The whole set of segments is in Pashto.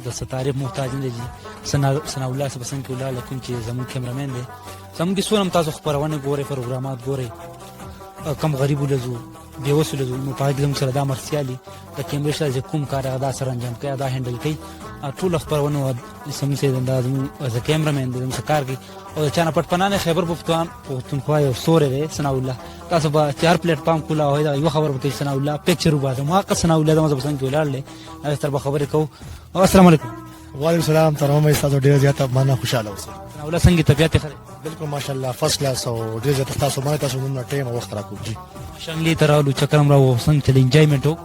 د ستاره محتاج نه دي ثنا الله سبحان کې ولاله کوم چې زمون کیمرامین دی زمون کې سونم تاسو خبرونه ګوري پروګرامات ګوري کم غریب ولزو بیوسو لزو نو پاک زمون سره دا مرسیالي د کیمرې سره کوم کار ادا سره انجام کوي ادا هندل کوي ټول خبرونه سم سي د از کیمرامین د کار کوي او چانه پټپنانه خیبر پختونخوا یو سورې دی ثنا الله تاسو به 4 پلیټ فارم کولا وای دا یو خبر وکړي ثنا الله پکچر وباسه ما که ثنا الله د مزه پسند ولاړل تر به خبرې کو السلام علیکم وعلیکم السلام ترحم تاسو ډیر زیاته معنا خوشاله اوسئ ثنا الله څنګه طبيعت خره بالکل ماشاءالله فرست کلاس او ډیر زیاته تاسو باندې تاسو نن ټیم وخت راکوب جی شنګلی ترالو چکرم راو څنګه چل انجوایمنت وک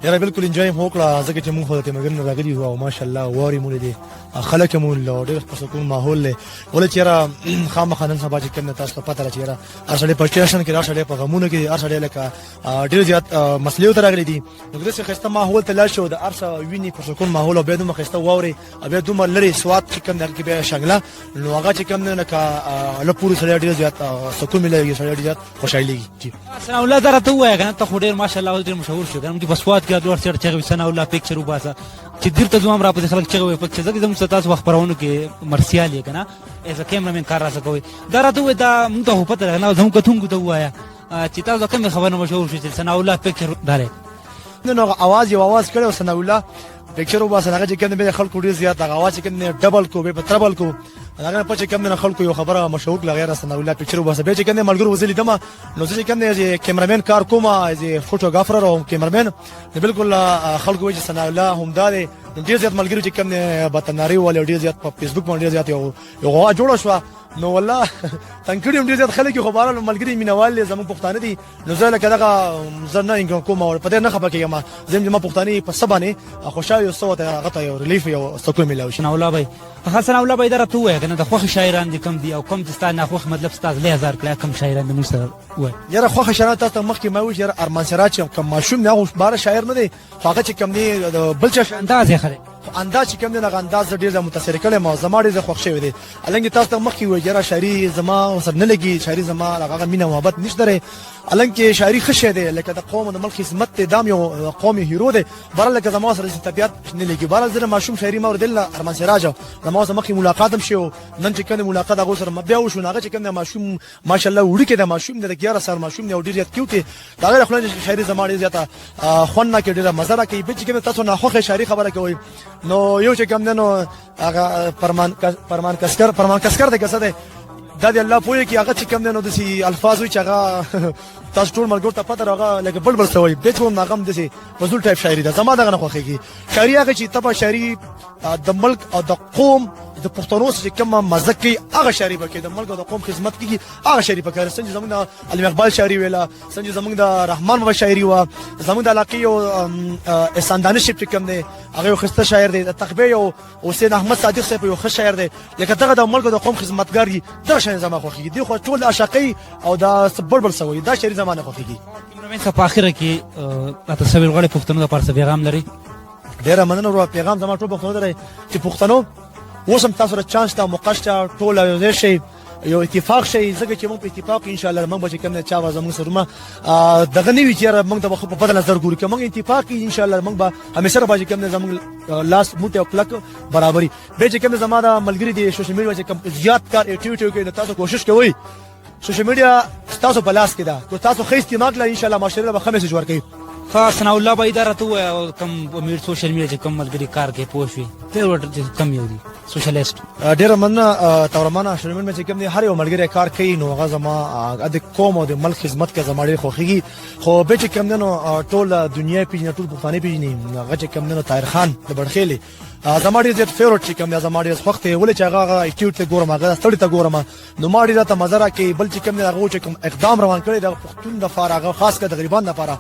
یاره بالکل انجوای مو کړه ځکه چې موږ خو ته مرګن راغلی وو ماشاءالله واري مونږ دي خلک مونږ ډېر په سکون ماحول له ولې چې را خامخانن سبا چې کنه تاسو پته راځي را ارشډې په سټیشن کې راځي په غمونه کې ارشډې لکه ډېر زیات مسلې تر راغلي دي نو دغه خسته ماحول ته لا شو د ارشا ویني په سکون ماحول او به دومره خسته ووري او به دومره لري سواد چې کنه کې به شغله نو هغه چې کنه نه کا له پوره سره ډېر زیات سکون ملي سره ډېر زیات خوشحالي جی ثنا الله درته وای کنه ته ډېر ماشاءالله ډېر مشهور شو کنه په سواد کې ډور سره چې ثنا الله پکچر وباسه چې درته زمام را په خلک چې وي پکچر ځکه زموږ تاسو خبرونه کې مرسیال یې کنه ایز کیمرامین کار راځه کوي درته وای دا موږ ته پته نه زموږ ته ته وایا چې تاسو کوم خبرونه مشهور شو چې ثنا الله پکچر داره نو اواز یو اواز کړو ثنا الله پکچر وباسه هغه چې کنه به خلکو ډیر زیات هغه اواز چې کنه ډبل کو به تربل کو هغه په چې کنه خلکو یو خبره مشهور لغیر ثنا الله پکچر وباسه به چې کنه ملګرو وزلی دمه نو چې کنه کیمرامین کار کوم از فوټوګرافر او کیمرامین بالکل خلکو چې ثنا الله هم داله ډیر زیات ملګرو چې کنه بتناری ول ډیر زیات په فیسبوک باندې ډیر زیات یو جوړ شو نو والله تنکړم ډیر زیات خلک خو بارل ملګری مینوال زمو پښتانه دي نو زه لکه دغه زنه انګ کوم او په دې نه خبر کېم زم ما پښتاني په سبانه خوشاله یو صوت غته یو ریلیف یو سکون ملو ثنا الله بای حسن الله بای درته وای کنه د خوخ شاعران دي کم دي او کم تستان خوخ مطلب استاد له هزار کله کم شاعران دي موسی وای یاره خوخ شاعران تاسو مخکې ما وی یاره ارمان سراج کم ماشوم نه بار شاعر نه دي هغه چې کم دي بلچ انداز خره انداز چې کم دي نه انداز ډیر متاثر کړي ما زماړي ز خوښ شوی دي النګ تاسو مخکې وی یاره شاعري زما سر نه لګي شاعري زما هغه مینه محبت نشته النګ شاعري خشه دي لکه د قوم د ملک خدمت دام یو قومي هیرو دي برل لکه زما سره طبيعت نه لګي برل زره ماشوم شاعري ما وردل ارمان سراج زما سره مخکې ملاقات هم شو نن چې کنه ملاقات هغه سره بیا وشو هغه چې کنه ماشوم ماشاءالله وړي کې د ماشوم د 11 سال ماشوم نه ډیر زیات کیوته دا غیر خلک شاعري زما ډیر زیاته خونه کې ډیره مزه را کوي به چې کنه تاسو نه خوخه شاعري خبره کوي نو یو چې کوم نو هغه پرمان کسکر د کسه دا دی الله پوهه کې هغه چې کوم نو د سي الفاظ وي چې هغه تاسو ټول ملګرو ته پته راغله لکه بل سوي به ټول ناغم دي وزول ټایپ شاعري ده زما دغه نه خوخيږي شاعري هغه چې تبع شاعري د ملک او د قوم د پښتنو چې کومه مزه کوي هغه شاعري به کې د ملک او د قوم خدمت کوي هغه شاعري په کار سنجي زمونږ د علي اقبال شاعري ویلا سنجي زمونږ د رحمان بابا شاعري وا زمونږ د علاقې او احسان دانش چې کوم دی هغه خسته شاعر دی د تقبه او حسین احمد صادق صاحب یو ښه شاعر دی لکه دغه د ملک او د قوم خدمتګار دي دا شاعر زما خوخيږي دی خو ټول عاشقي او د بلبل سوي دا شاعري زمانه خوخيږي کیمرامین څخه په اخر کې تاسو به غواړئ پښتنو د پارس پیغام لري ډیر مننه ورو پیغام زما ټول پښتنو درې چې پښتنو وسم تاسو را چانس تا موقع شته ټول یو شي یو اتفاق شي ځکه چې موږ په اتفاق ان شاء الله موږ به کوم چا وازمو سره ما دغه نیوي چې موږ د په بدل نظر ګورو کوم اتفاق ان شاء الله موږ به همیشه به کوم زموږ لاس موټه او کلک برابرۍ به چې کوم زموږ ملګری دي سوشل میډیا چې کوم زیات کار اکټیویټي کوي تاسو کوشش کوئ سوشل میډیا تاسو په لاس کې ده کو تاسو خې استعمال کړئ ان شاء الله معاشره به خمسه جوړ کوي ثنا الله به اداره او کم امیر سوشل میډیا چې کم ملګری کار کې پوښوي ته ورته کم یو دي سوشلیست ډیر مننه تورمانه شرمن مې چې کوم هر یو ملګری کار کوي نو هغه زما د قوم او د ملک خدمت کې زما ډیر خوخيږي خو به چې کوم نو ټول دنیا پیژنې ټول پښتانه پیژنې هغه چې کوم نو طاهر خان د بڑخېلي زما ډیر زیات فیوریټ چې کوم زما ډیر وخت ولې چې هغه اکټیوټ ته ګورم هغه ستړي ته ګورم نو ما ډیر ته مزه راکې بل چې کوم هغه چې کوم اقدام روان کړی د پښتون د فارغه خاص کر د غریبانو لپاره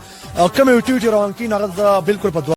کوم اکټیوټ روان کین هغه بالکل په